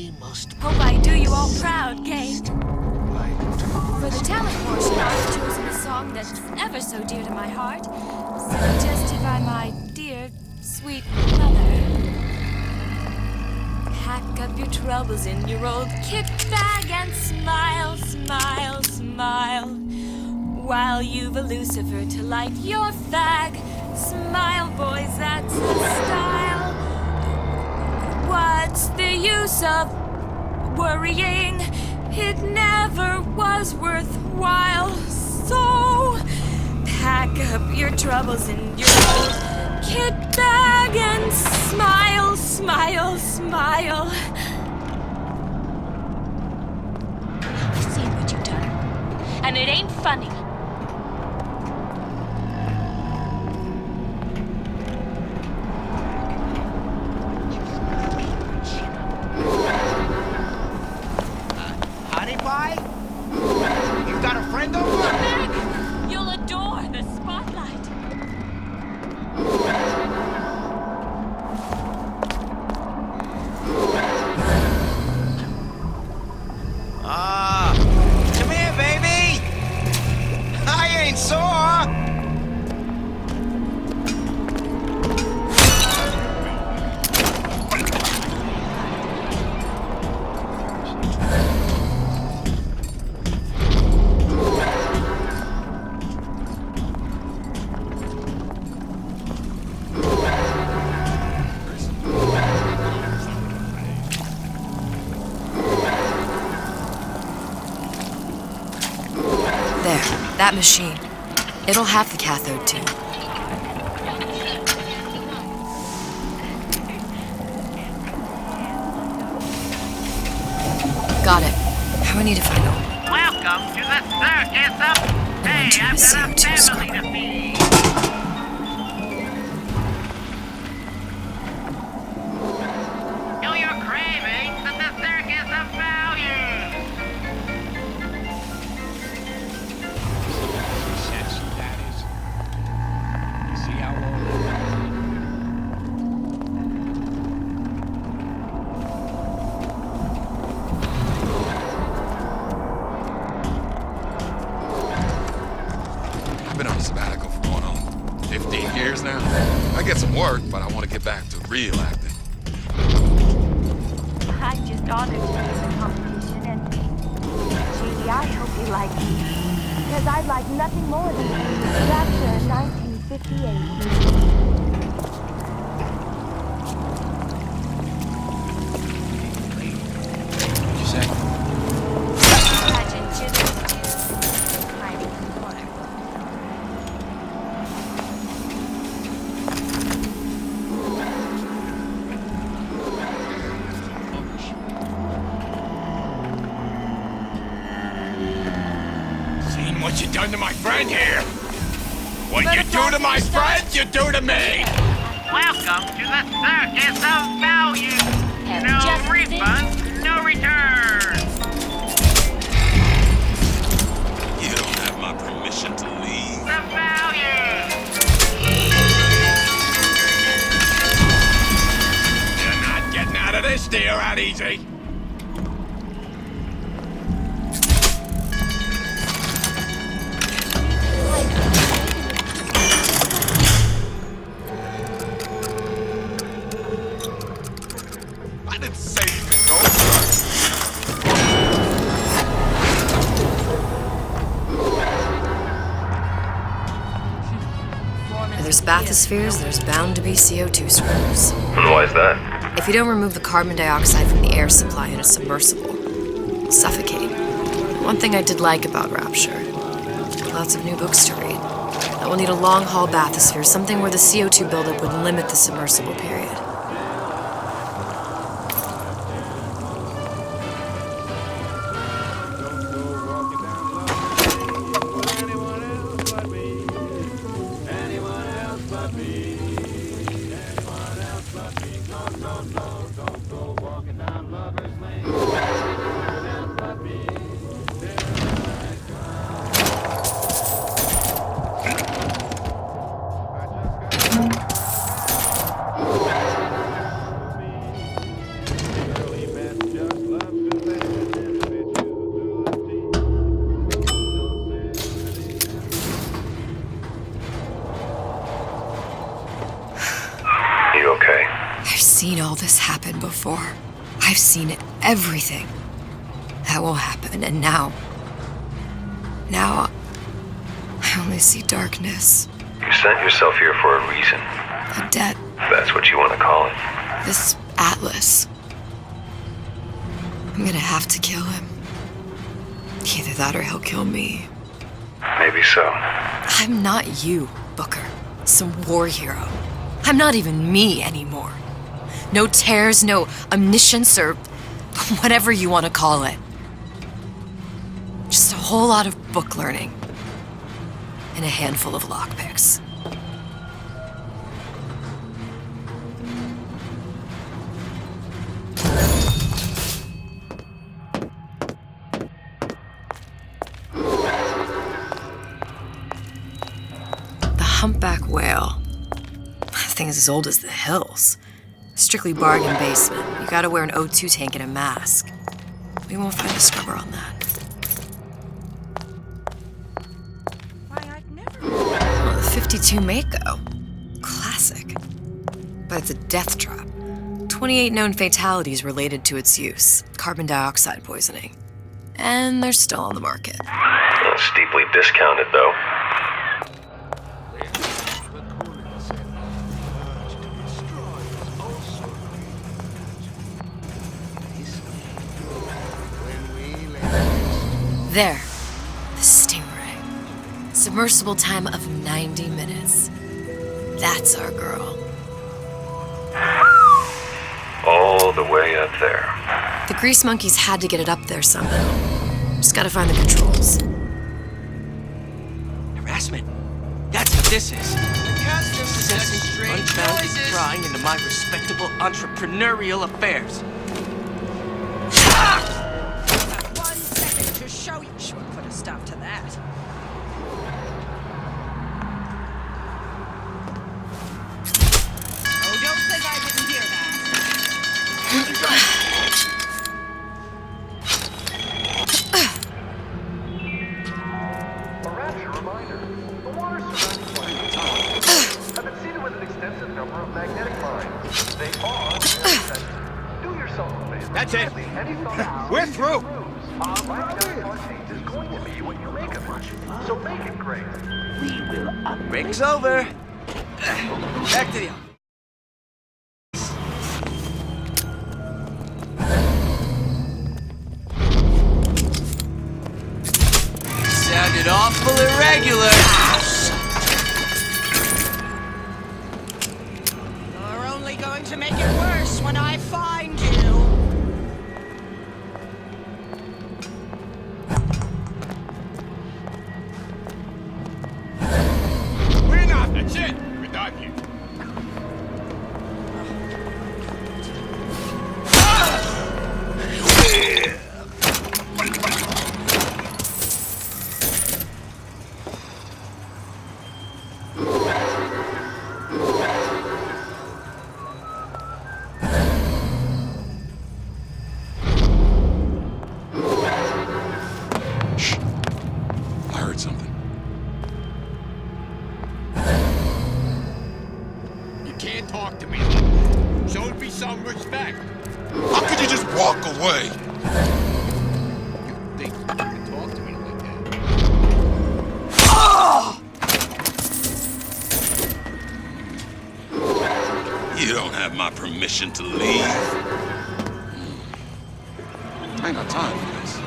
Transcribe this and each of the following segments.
we must... Hope I do you all proud, Kate. For the talent portion, I've chosen a song that's ever so dear to my heart, suggested by my dear, sweet mother. Pack up your troubles in your old kit bag and smile, smile, smile, while you've a Lucifer to light your fag. Smile, boys, that's the style. What's the use of worrying? It never was worthwhile. So pack up your troubles in your old kit bag and smile, smile, smile. I've seen what you've done, and it ain't funny. You got a friend over? Meg, you'll adore the spotlight. Come here, baby. I ain't sore. That machine. It'll have the cathode too. Got it. How I need to find out. Welcome to the circus of... Hey, I've got a family to feed. Know your cravings at the circus of value. I've been on a sabbatical for going on 15 years now. I get some work, but I want to get back to real acting. I'm just honored to be in the competition, and gee, I hope you like me, because I'd like nothing more than to Rapture 1958. What you done to my friend here? What you do to my friend, you do to me! Welcome to the circus of value. No refunds, no returns. You don't have my permission to leave. The value. You're not getting out of this deal that easy. Where there's bathyspheres, there's bound to be CO2 screws. Why is that? If you don't remove the carbon dioxide from the air supply in a submersible, it'll suffocate. One thing I did like about Rapture, lots of new books to read. That we'll need a long-haul bathysphere, something where the CO2 buildup would limit the submersible period. before. I've seen everything. That will happen, and now I only see darkness. You sent yourself here for a reason. A debt. That's what you want to call it. This Atlas. I'm gonna have to kill him. Either that or he'll kill me. Maybe so. I'm not you, Booker. Some war hero. I'm not even me anymore. No tears, no omniscience, or whatever you want to call it. Just a whole lot of book learning. And a handful of lockpicks. The humpback whale. That thing is as old as the hills. Strictly bargain basement. You gotta wear an O2 tank and a mask. We won't find a scrubber on that. The 52 Mako. Classic. But it's a death trap. 28 known fatalities related to its use. Carbon dioxide poisoning. And they're still on the market. Steeply discounted, though. There. The Stingray. Submersible time of 90 minutes. That's our girl. All the way up there. The grease monkeys had to get it up there somehow. Just gotta find the controls. Harassment. That's what this is. Possessing unfounded prying into my respectable entrepreneurial affairs. One second to show you. Sure put a stop to that. Oh, don't think I didn't hear that. A rapture reminder. The water surrounding planets have been seeded with an extensive number of magnetic lines. They are very sensitive. Do yourself a favor. That's it. Any thoughts? We're through. Right now, our taste is going to be what you make of it. So make it great. Break's over. Back to the office. Sounded awful irregular. You're only going to make it worse when I find you. We're not. That's it. We're done here. I heard something. You can't talk to me like that. Show me some respect. How could you just walk away? You think you can talk to me like that? You don't have my permission to leave. I ain't got time for this.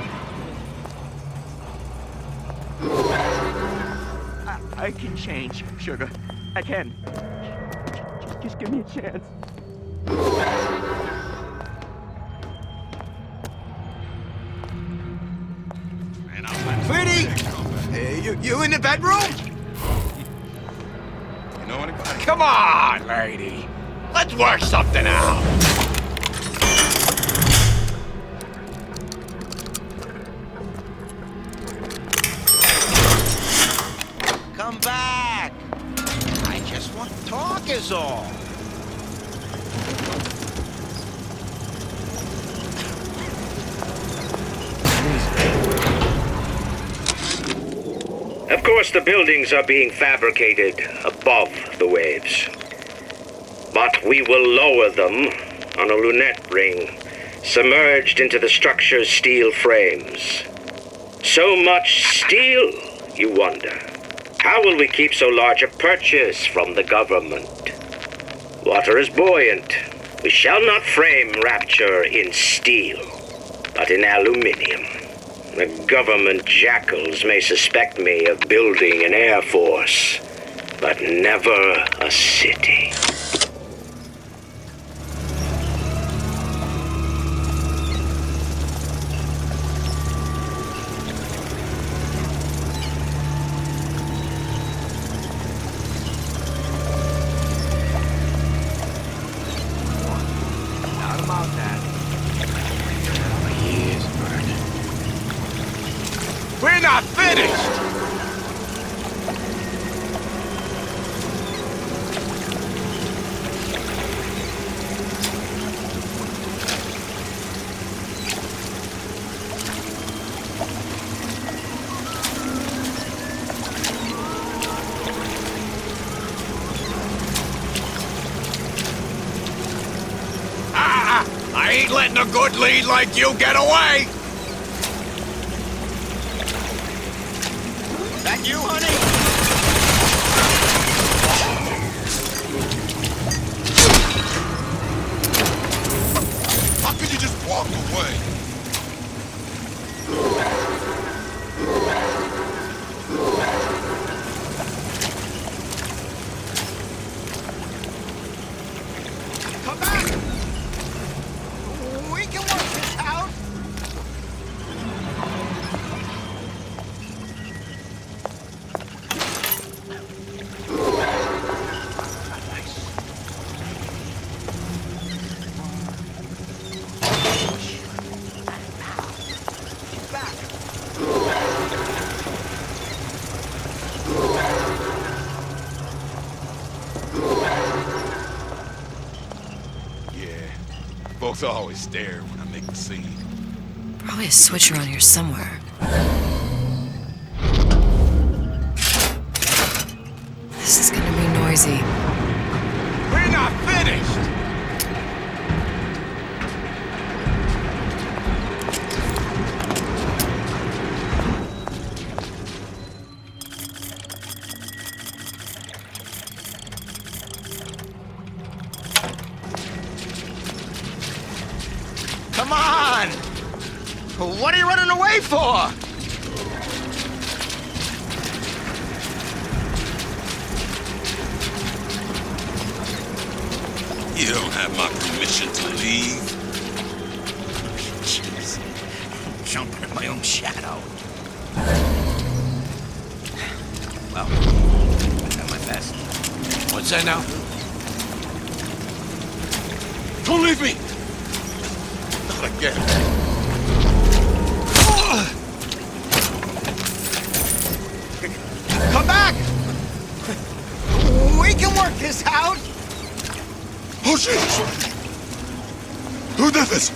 I can change, sugar. I can. Just give me a chance. Pretty! Hey, you in the bedroom? You know anybody? Come on, lady. Let's work something out. Come back. I just want to talk is all. Of course, the buildings are being fabricated above the waves. But we will lower them on a lunette ring, submerged into the structure's steel frames. So much steel, you wonder. How will we keep so large a purchase from the government? Water is buoyant. We shall not frame Rapture in steel, but in aluminium. The government jackals may suspect me of building an air force, but never a city. We're not finished! I ain't letting a good lead like you get away! That you, honey? How could you just walk away? Come back! We can work this out! Folks always stare when I make the scene. Probably a switch around here somewhere. This is gonna be noisy. We're not finished! Come on! What are you running away for? You don't have my permission to leave. Jeez. Jumping in my own shadow. Well, I got my best. What's that now? Don't leave me! Not again. Come back! We can work this out! Oh, Jesus! Who did this?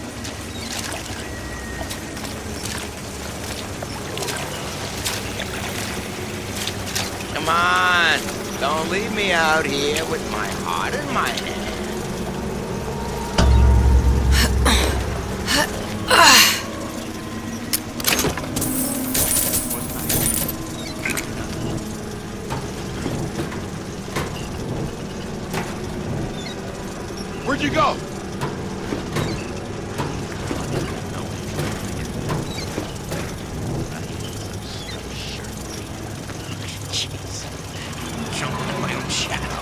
Come on! Don't leave me out here with my heart in my hand. Where'd you go? Jeez. Jumping in my own shadow.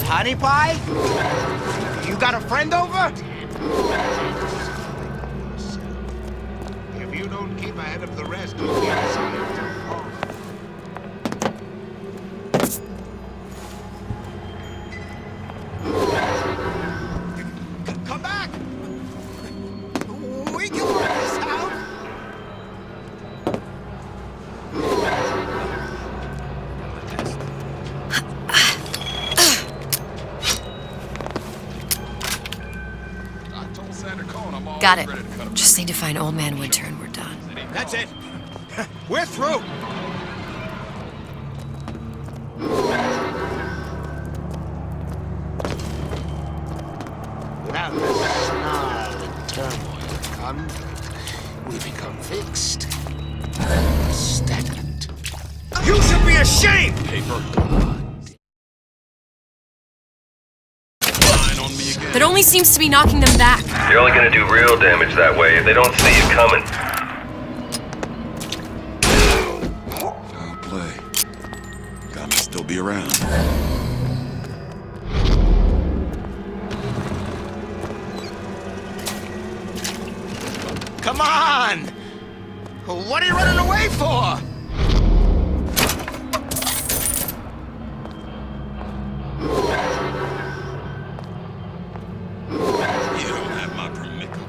Honey pie? You got a friend over? If you don't keep ahead of the rest, you'll be outside. Come back! We can work this out! Got it. Just need to find Old Man Winter and we're done. That's it. We're through. Without the snarl and turmoil come, we become fixed, stagnant. You should be ashamed! Paper. That only seems to be knocking them back. You're only gonna do real damage that way if they don't see you coming. Foul play. Gotta still be around. Come on! What are you running away for? You don't have my permission.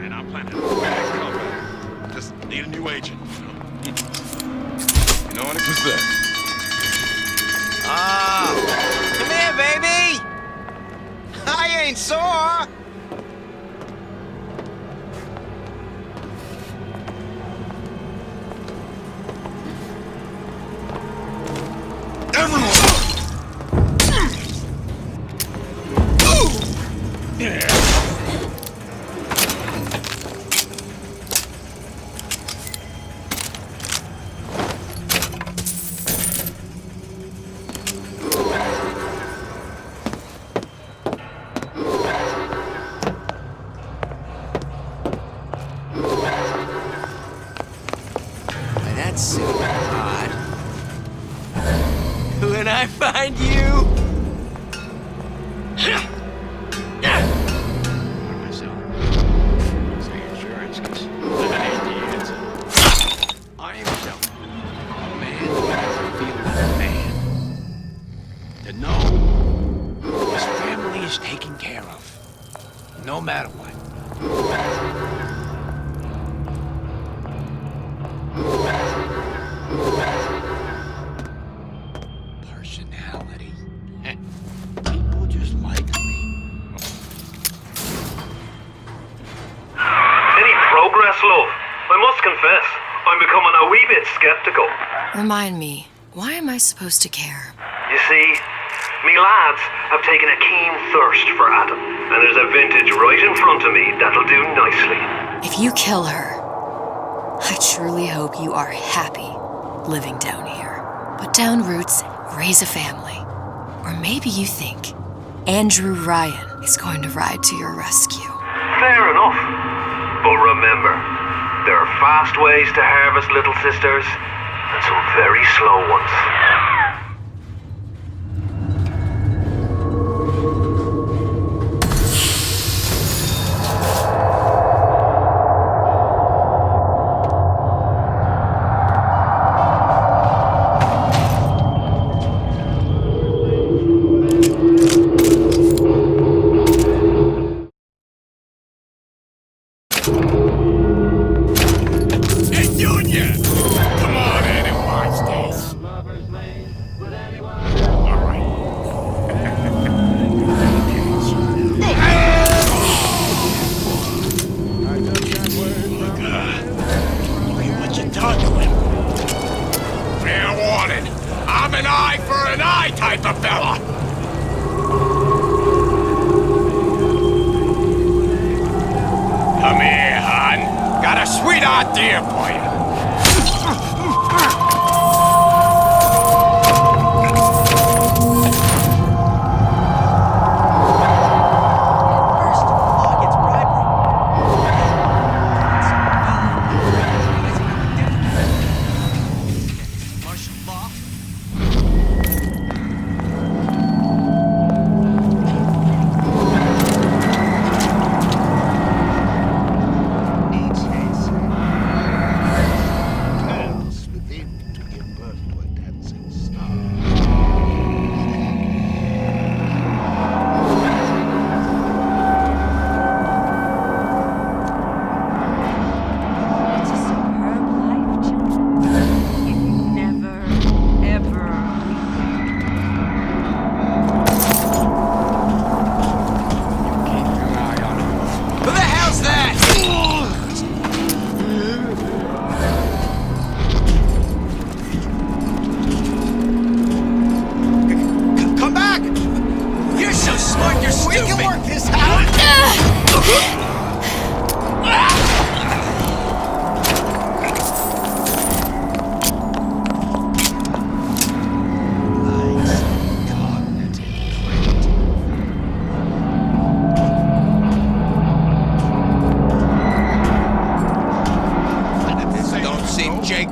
And I'm planning on a comeback. Just need a new agent. You know what it was there? Come here, baby! I ain't sore! That's so odd. When I find you... I am a man to feel like a man. To know his family is taken care of, no matter what. Personality. People just like me. Any progress, love? I must confess, I'm becoming a wee bit skeptical. Remind me, why am I supposed to care? You see, me lads have taken a keen thirst for Adam, and there's a vintage right in front of me that'll do nicely. If you kill her, I truly hope you are happy living down here. Put down roots, raise a family. Or maybe you think Andrew Ryan is going to ride to your rescue. Fair enough. But remember, there are fast ways to harvest little sisters, and some very slow ones.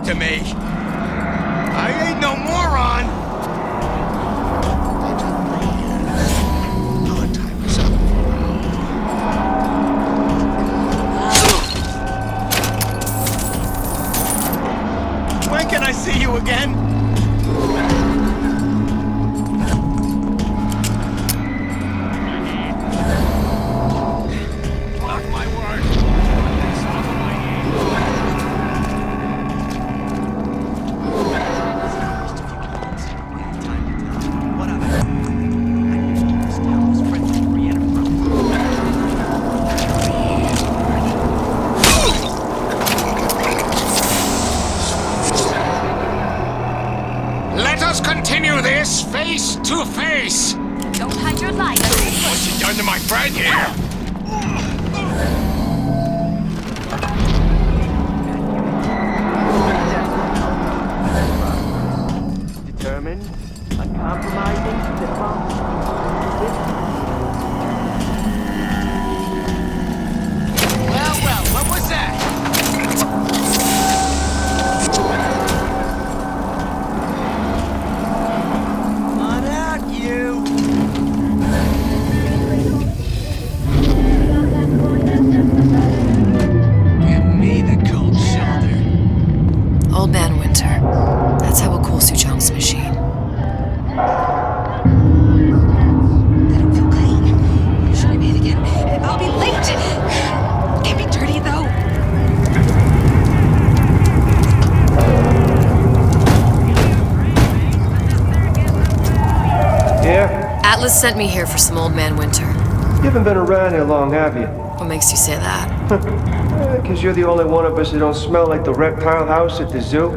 to me. I ain't no moron. Our time is up. When can I see you again? Mark my word. This off my What of it? I used to this town was friendly to Brianna Let us continue this face to face. Don't hide your light. What you done to my friend here? Determined, uncompromising, simple. Well, what was that? Not out, you! Give me the cold shoulder. Old Man Winter. That's how we'll cool Suchong's machine. I don't feel clean. Should I bathe again? I'll be late. Can't be dirty though. Yeah? Atlas sent me here for some Old Man Winter. You haven't been around here long, have you? What makes you say that? Because you're the only one of us that don't smell like the reptile house at the zoo.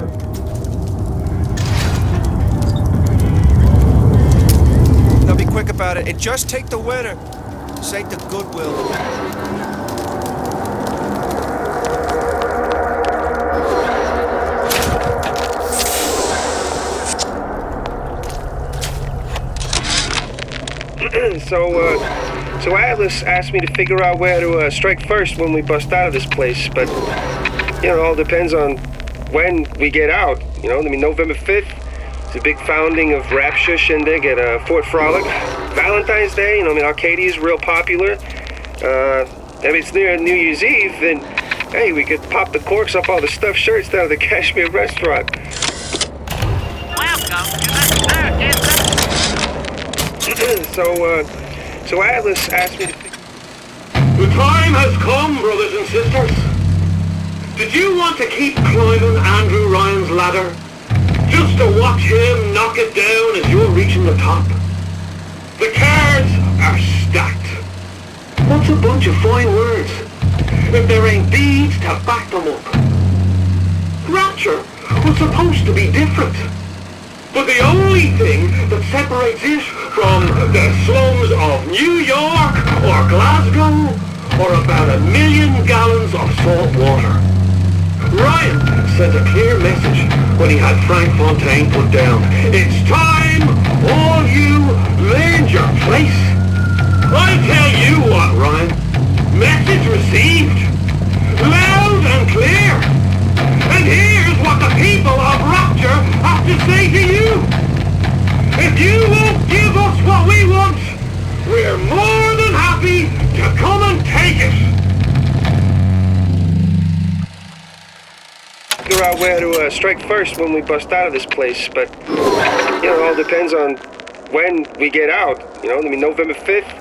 Now be quick about it and just take the winner. This ain't the Goodwill. So Atlas asked me to figure out where to strike first when we bust out of this place, but, it all depends on when we get out. November 5th, it's a big founding of Rapture Shindig at Fort Frolic. Valentine's Day, Arcadia's real popular. If it's near New Year's Eve, then, hey, we could pop the corks off all the stuffed shirts down at the Kashmir restaurant. Welcome to the circus. So Atlas asked me to... The time has come, brothers and sisters. Did you want to keep climbing Andrew Ryan's ladder? Just to watch him knock it down as you're reaching the top? The cards are stacked. What's a bunch of fine words if there ain't deeds to back them up? Rapture was supposed to be different. But the only thing that separates it from the slums of New York or Glasgow or about 1 million gallons of salt water. Ryan sent a clear message when he had Frank Fontaine put down. It's time all you learned your place. I tell you what, Ryan. Message received. Loud and clear. And here's what the people of Rapture have to say to you. If you won't give us what we want, we're more than happy to come and take it. Figure out where to strike first when we bust out of this place, but, it all depends on when we get out. November 5th,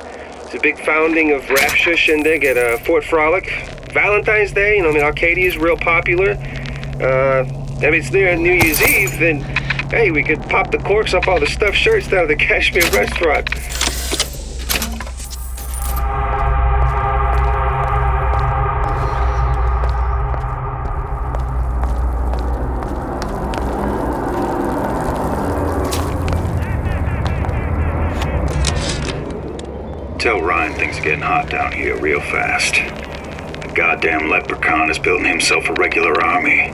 it's a big founding of Rapture Shindig at Fort Frolic. Valentine's Day, Arcadia's real popular. If it's near New Year's Eve, then, hey, we could pop the corks off all the stuffed shirts down at the Kashmir restaurant. Tell Ryan things are getting hot down here real fast. The goddamn leprechaun is building himself a regular army.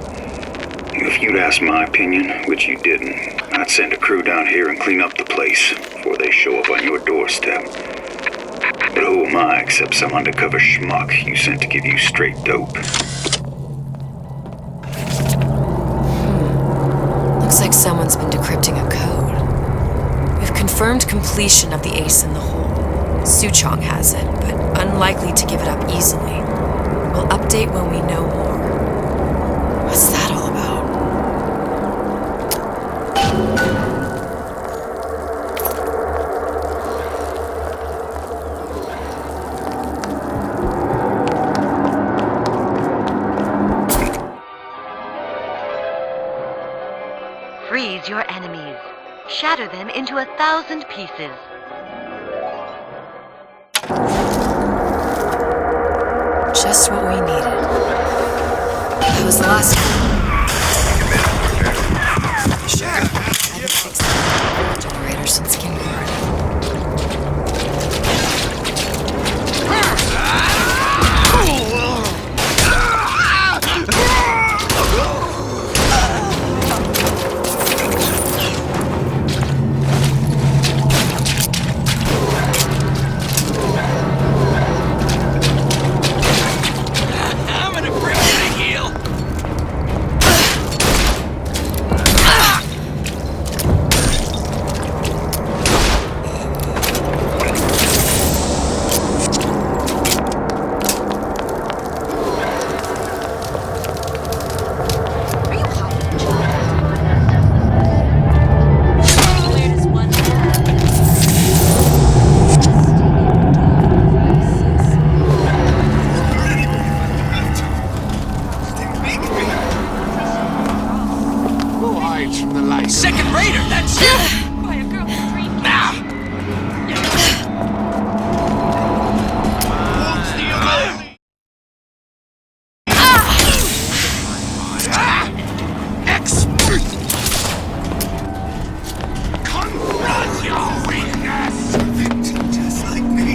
If you'd asked my opinion, which you didn't, I'd send a crew down here and clean up the place before they show up on your doorstep. But who am I except some undercover schmuck you sent to give you straight dope? Looks like someone's been decrypting a code. We've confirmed completion of the ace in the hole. Suchong has it, but unlikely to give it up easily. We'll update when we know more. What's that all about? Freeze your enemies. Shatter them into 1,000 pieces. Just what we needed. That was the last one. Sure. Haven't fixed the generator since kindergarten. Second Raider, that's you! Why, a girl can dream. Expert! Confront your weakness! Just like me.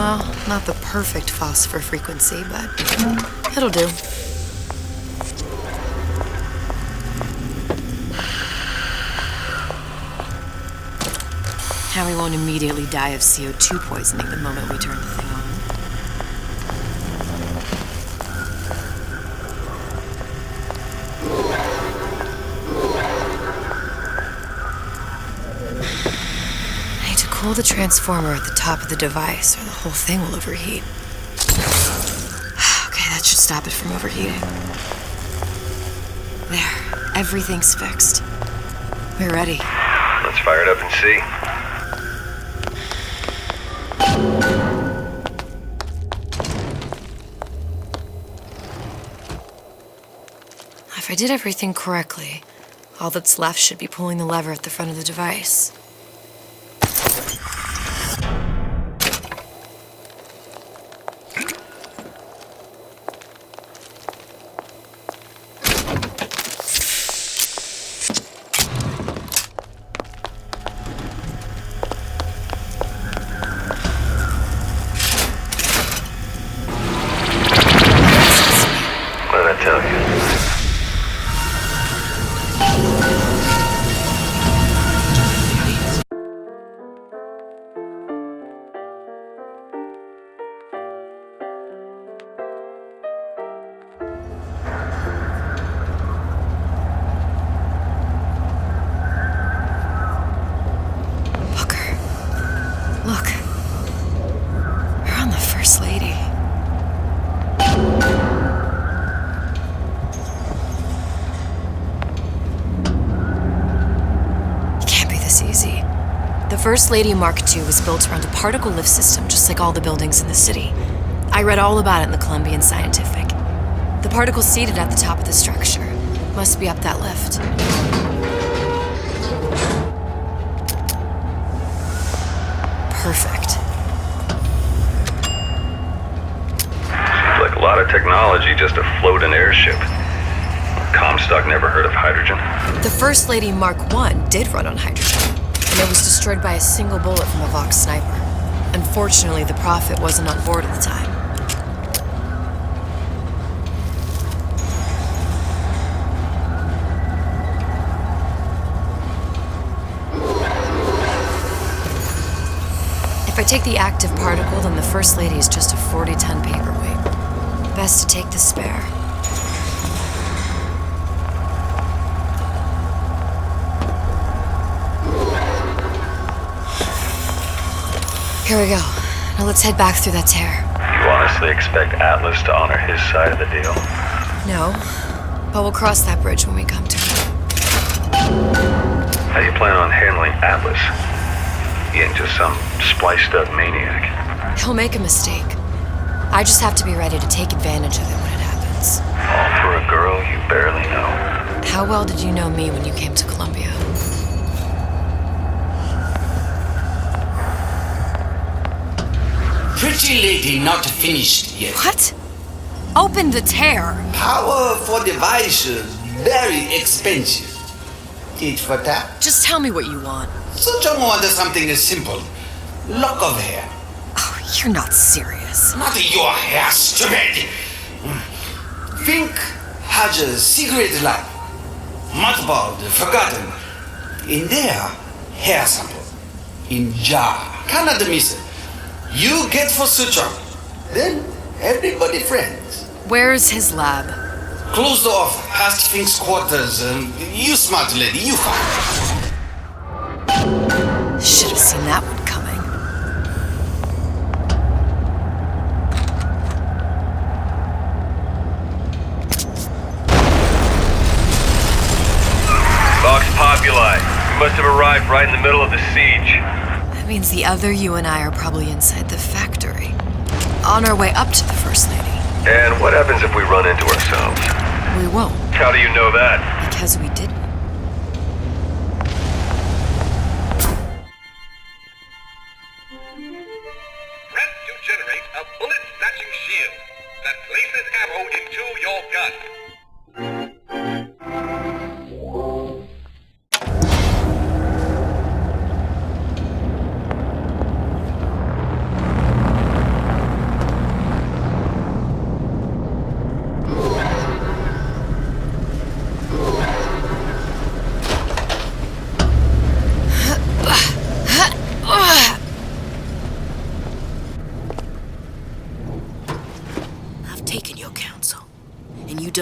Well, not the perfect phosphor frequency, but it'll do. Now we won't immediately die of CO2 poisoning the moment we turn the thing on. I need to cool the transformer at the top of the device, or the whole thing will overheat. Okay, that should stop it from overheating. There, everything's fixed. We're ready. Let's fire it up and see. If I did everything correctly, all that's left should be pulling the lever at the front of the device. What did I tell you? Look. We're on the First Lady. It can't be this easy. The First Lady Mark II was built around a particle lift system just like all the buildings in the city. I read all about it in the Columbian Scientific. The particles seated at the top of the structure must be up that lift. Perfect. Seems like a lot of technology just to float an airship. Comstock never heard of hydrogen. The First Lady Mark I did run on hydrogen, and it was destroyed by a single bullet from a Vox sniper. Unfortunately, the Prophet wasn't on board at the time. If I take the active particle, then the First Lady is just a 40-ton paperweight. Best to take the spare. Here we go. Now let's head back through that tear. You honestly expect Atlas to honor his side of the deal? No, but we'll cross that bridge when we come to it. How do you plan on handling Atlas? He ain't just some spliced-up maniac. He'll make a mistake. I just have to be ready to take advantage of it when it happens. All for a girl you barely know. How well did you know me when you came to Columbia? Pretty lady not finished yet. What? Open the tear. Power for device very expensive. Tit for tat. Just tell me what you want. Such a want something simple. Lock of hair. Oh, you're not serious. Not your hair, stupid. Think has a secret life. Mothballed, forgotten. In there, hair sample. In jar. Cannot miss it. You get for suture. Then everybody friends. Where's his lab? Closed off, past Fink's quarters. You smart lady, you find. Should have seen that one coming. Vox Populi. We must have arrived right in the middle of the siege. That means the other you and I are probably inside the factory. On our way up to the First Lady. And what happens if we run into ourselves? We won't. How do you know that? Because we didn't. Press to generate a bullet-snatching shield that places ammo into your gun.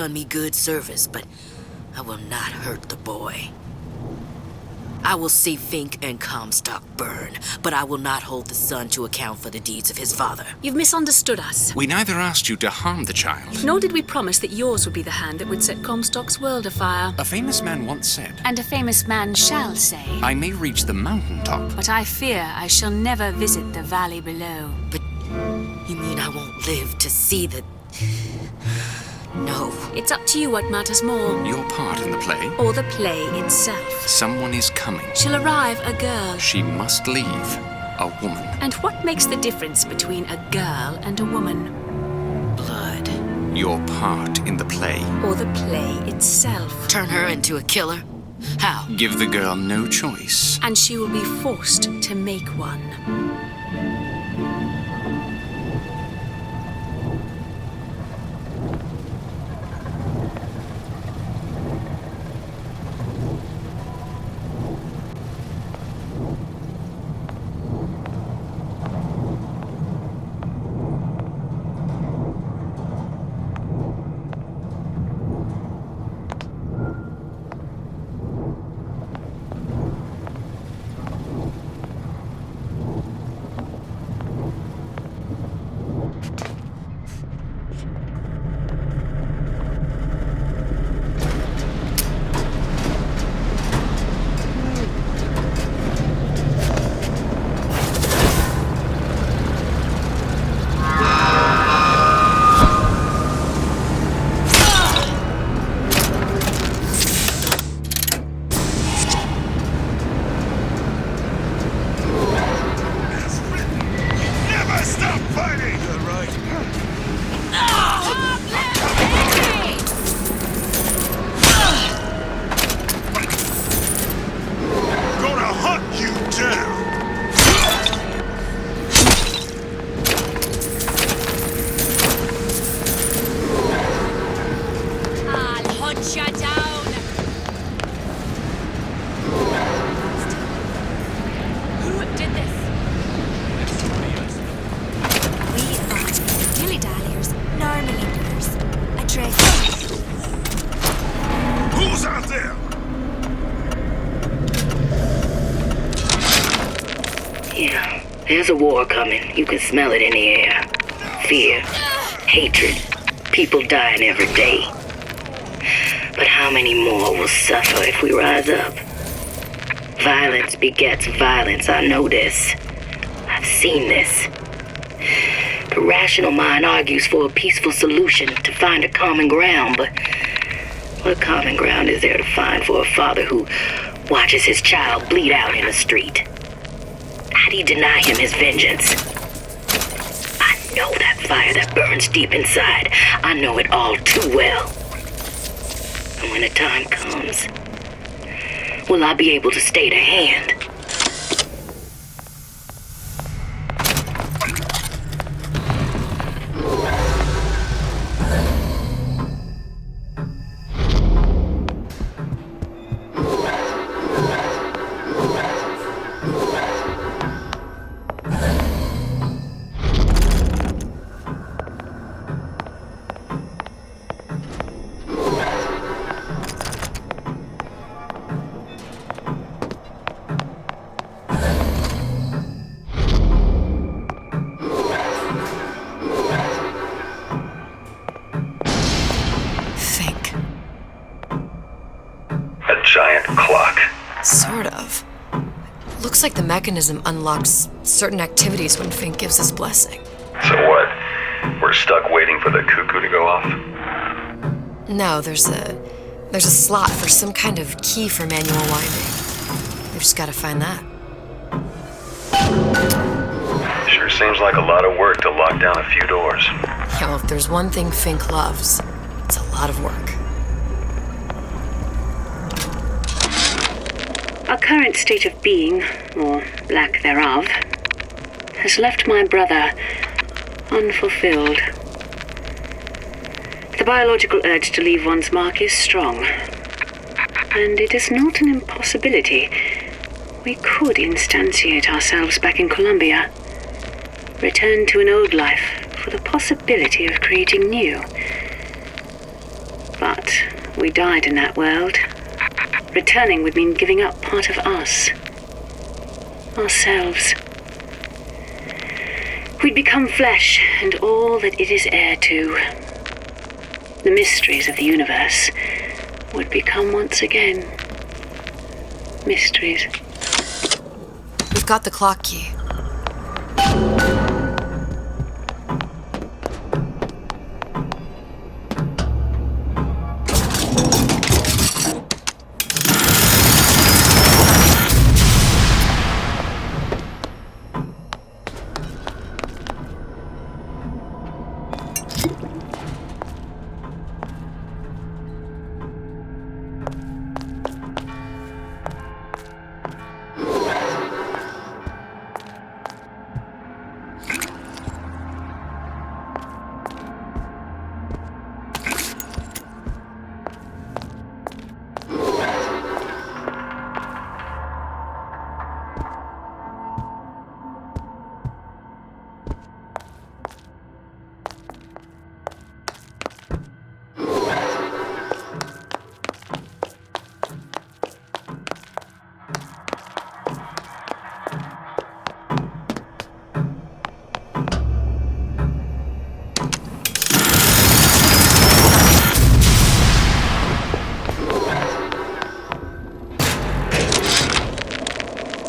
done me good service, but I will not hurt the boy. I will see Fink and Comstock burn, but I will not hold the son to account for the deeds of his father. You've misunderstood us. We neither asked you to harm the child. Nor did we promise that yours would be the hand that would set Comstock's world afire. A famous man once said, And a famous man shall say, I may reach the mountaintop, but I fear I shall never visit the valley below. But you mean I won't live to see the... No. It's up to you what matters more. Your part in the play? Or the play itself. Someone is coming. She'll arrive, a girl. She must leave, a woman. And what makes the difference between a girl and a woman? Blood. Your part in the play. Or the play itself. Turn her into a killer? How? Give the girl no choice. And she will be forced to make one. There's a war coming. You can smell it in the air. Fear, hatred, people dying every day. But how many more will suffer if we rise up? Violence begets violence, I know this. I've seen this. The rational mind argues for a peaceful solution to find a common ground, but what common ground is there to find for a father who watches his child bleed out in the street? How do you deny him his vengeance? I know that fire that burns deep inside. I know it all too well. And when the time comes, will I be able to stay the hand? Looks like the mechanism unlocks certain activities when Fink gives his blessing. So what? We're stuck waiting for the cuckoo to go off? No, there's a slot for some kind of key for manual winding. We just gotta find that. Sure seems like a lot of work to lock down a few doors. You know, if there's one thing Fink loves, it's a lot of work. Our current state of being, or lack thereof, has left my brother unfulfilled. The biological urge to leave one's mark is strong, and it is not an impossibility. We could instantiate ourselves back in Columbia, return to an old life for the possibility of creating new. We died in that world. Returning would mean giving up part of us. Ourselves. We'd become flesh and all that it is heir to. The mysteries of the universe would become once again mysteries. We've got the clock key.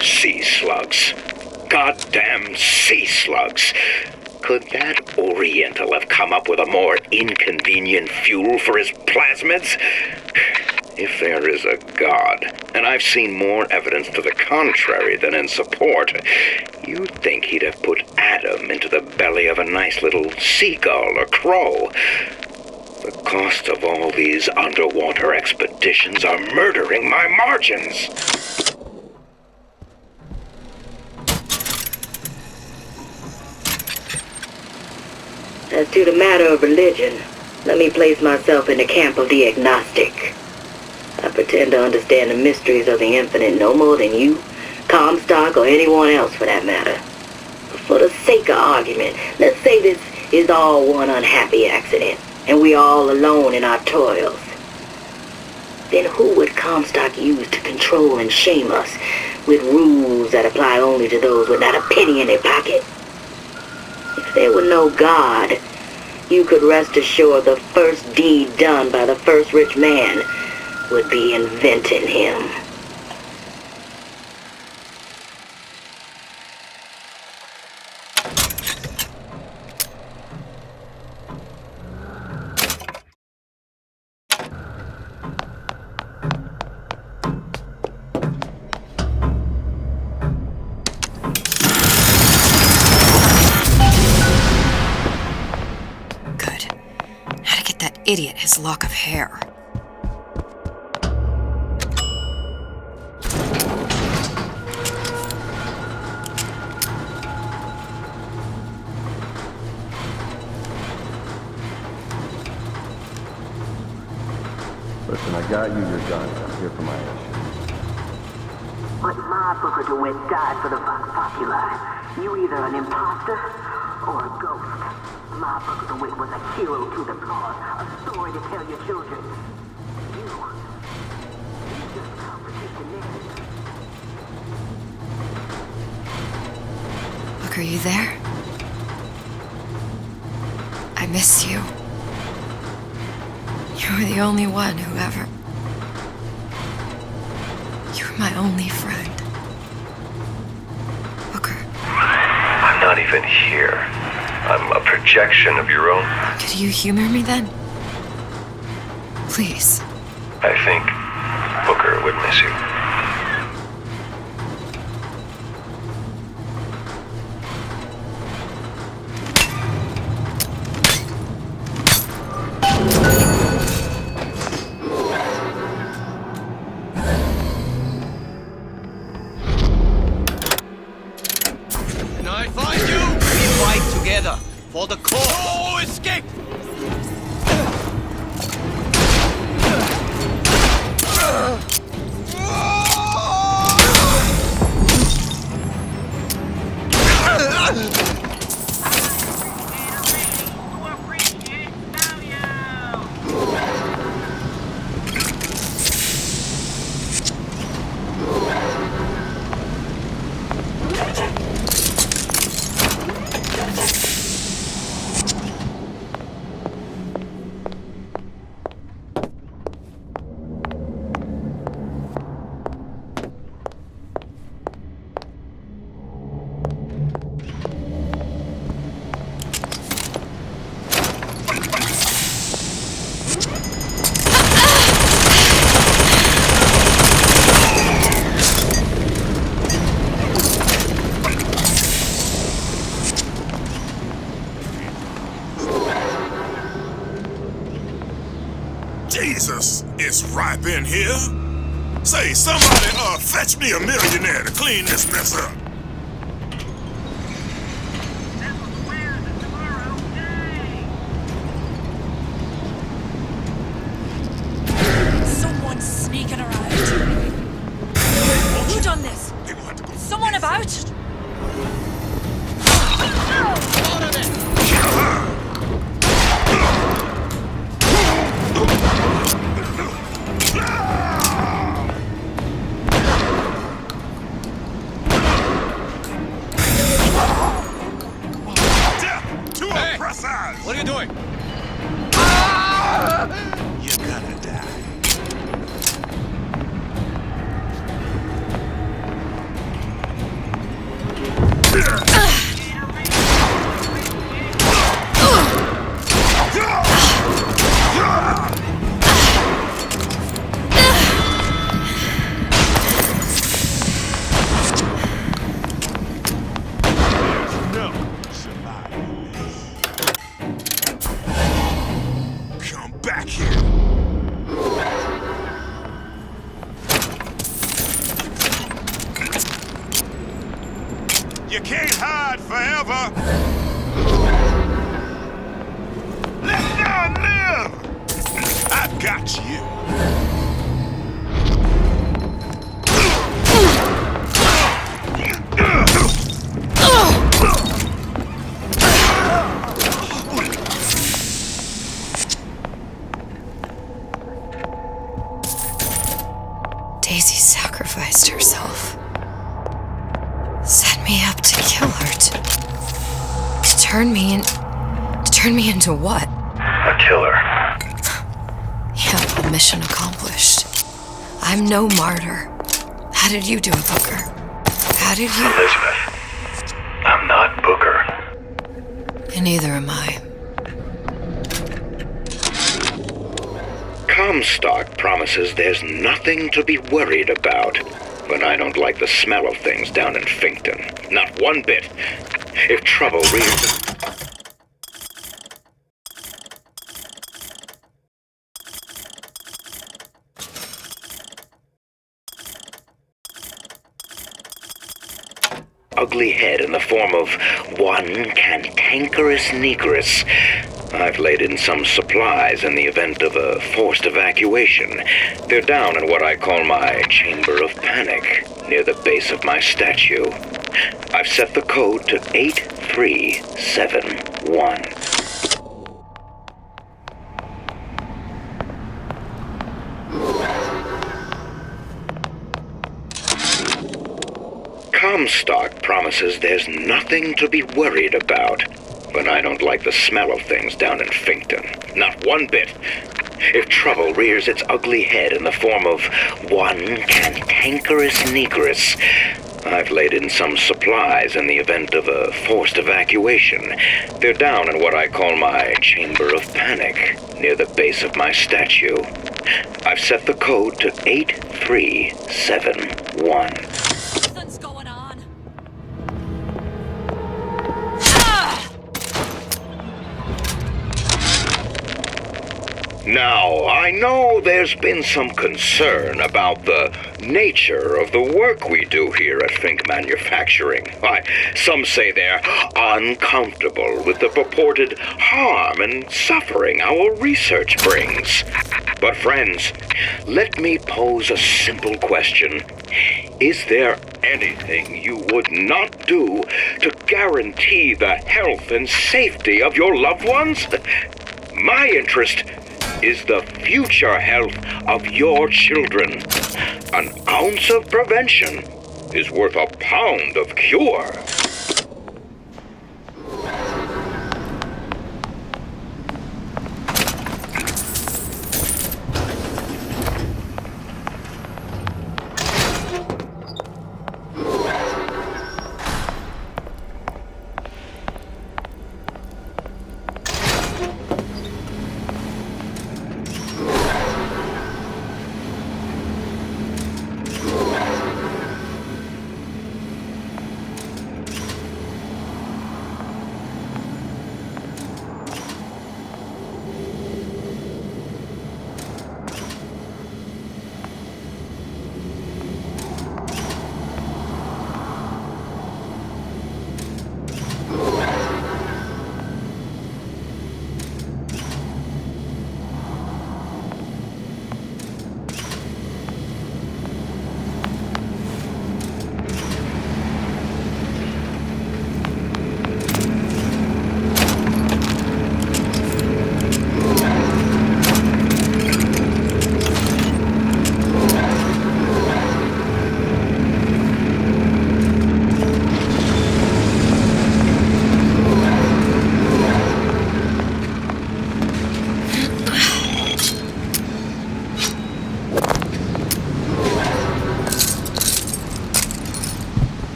Sea slugs. Goddamn sea slugs. Could that Oriental have come up with a more inconvenient fuel for his plasmids? If there is a God, and I've seen more evidence to the contrary than in support, you'd think he'd have put Adam into the belly of a nice little seagull or crow. The cost of all these underwater expeditions are murdering my margins. As to the matter of religion, let me place myself in the camp of the agnostic. I pretend to understand the mysteries of the infinite no more than you, Comstock, or anyone else for that matter. But for the sake of argument, let's say this is all one unhappy accident, and we're all alone in our toils. Then who would Comstock use to control and shame us with rules that apply only to those with not a penny in their pocket? If there were no God, you could rest assured the first deed done by the first rich man would be inventing him. Idiot his lock of hair. Listen, I got you your gun. I'm here for my issue. But my Booker DeWitt died for the Vox Populi. You either an imposter or a ghost. My Booker DeWitt was a hero to the cause, a story to tell your children. You just complicate the narrative. Look, are you there? I miss you. You were the only one who ever... You were my only friend. Booker. I'm not even here. I'm a projection of your own. Could you humor me then? Please. I think Booker would miss you. Can I find you? We fight together for the cause. Oh, escape! up in here. Say, somebody, fetch me a millionaire to clean this mess up. Someone's sneaking around. Who done this? Someone about? What are you doing? You're gonna die. Back here. You can't hide forever. Let down live. I've got you. Daisy sacrificed herself. Set me up to kill her, to turn me into what? A killer. Yeah, mission accomplished. I'm no martyr. How did you do it, Booker? How did you... Elizabeth, I'm not Booker. And neither am I. Comstock promises there's nothing to be worried about, but I don't like the smell of things down in Finkton. Not one bit. If trouble rears... ugly head in the form of one cantankerous negress. I've laid in some supplies in the event of a forced evacuation. They're down in what I call my chamber of panic, near the base of my statue. I've set the code to 8371. Comstock promises there's nothing to be worried about, but I don't like the smell of things down in Finkton. Not one bit. If trouble rears its ugly head in the form of one cantankerous negress, I've laid in some supplies in the event of a forced evacuation. They're down in what I call my chamber of panic, near the base of my statue. I've set the code to 8371. What's going on? Now, I know there's been some concern about the nature of the work we do here at Fink Manufacturing. Why, some say they're uncomfortable with the purported harm and suffering our research brings. But friends, let me pose a simple question. Is there anything you would not do to guarantee the health and safety of your loved ones? My interest is the future health of your children. An ounce of prevention is worth a pound of cure.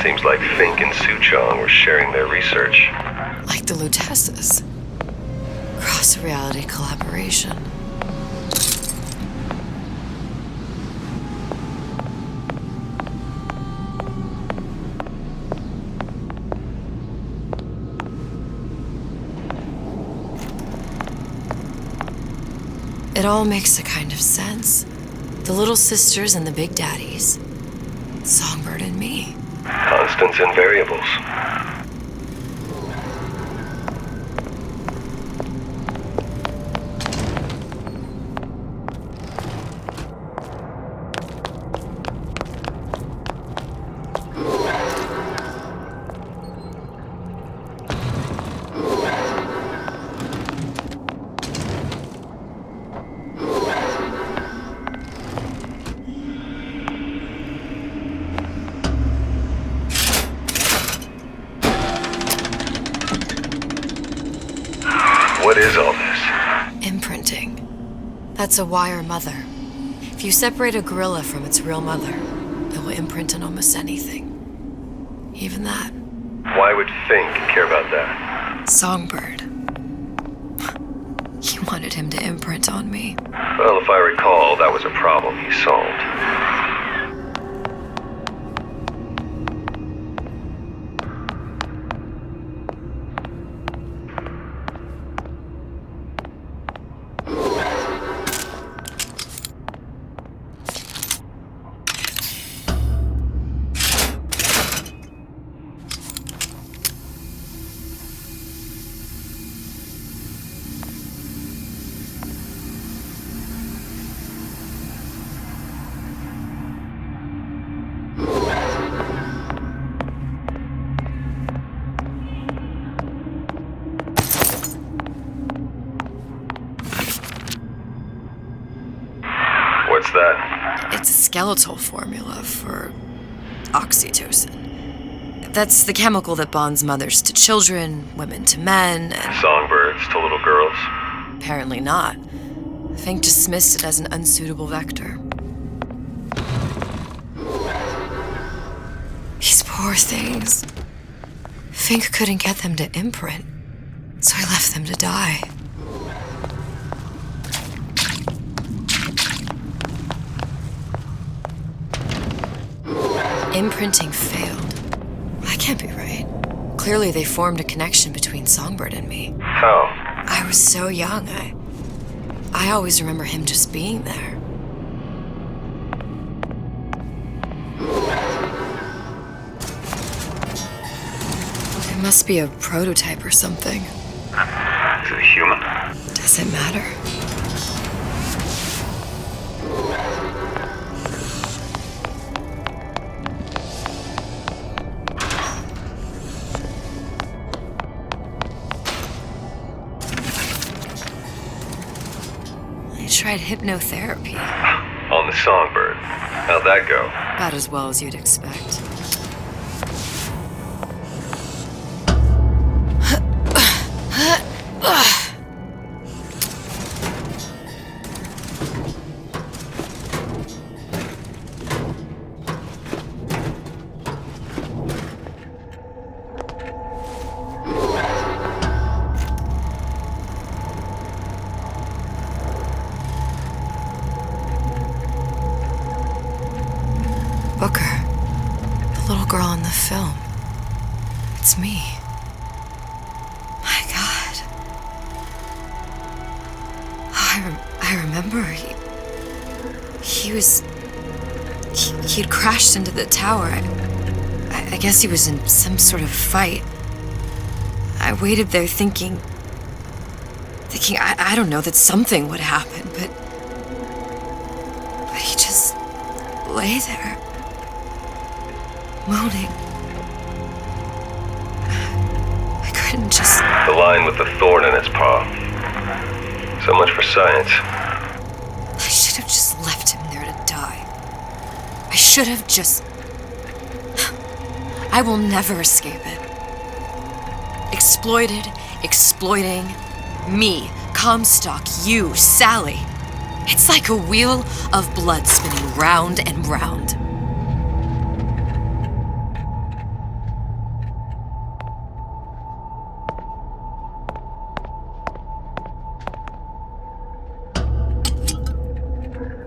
Seems like Fink and Suchong were sharing their research. Like the Lutesses. Cross-reality collaboration. It all makes a kind of sense. The little sisters and the big daddies. Songbird and me. Constants and variables. What is all this? Imprinting. That's a wire mother. If you separate a gorilla from its real mother, it will imprint on almost anything. Even that. Why would Fink care about that? Songbird. You wanted him to imprint on me. Well, if I recall, that was a problem he solved. What's that? It's a skeletal formula for oxytocin. That's the chemical that bonds mothers to children, women to men, and... Songbirds to little girls? Apparently not. Fink dismissed it as an unsuitable vector. These poor things. Fink couldn't get them to imprint, so I left them to die. Imprinting failed. That can't be right. Clearly they formed a connection between Songbird and me. How? I was so young, I always remember him just being there. It must be a prototype or something. Is it a human? Does it matter? I tried hypnotherapy. On the Songbird. How'd that go? About as well as you'd expect. Booker, the little girl in the film. It's me. My God. I remember he'd crashed into the tower. I guess he was in some sort of fight. I waited there thinking I don't know, that something would happen, but he just lay there. Moaning. I couldn't just... The line with the thorn in its paw. So much for science. I should have just left him there to die. I should have just... I will never escape it. Exploited, exploiting, me, Comstock, you, Sally. It's like a wheel of blood spinning round and round.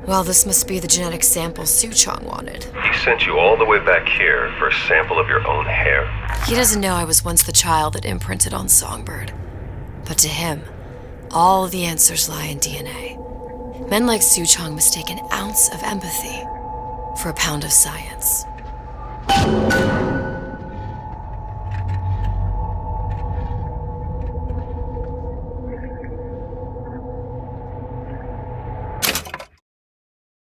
Well, this must be the genetic sample Suchong wanted. He sent you all the way back here for a sample of your own hair? He doesn't know I was once the child that imprinted on Songbird. But to him, all the answers lie in DNA. Men like Suchong mistake an ounce of empathy for a pound of science.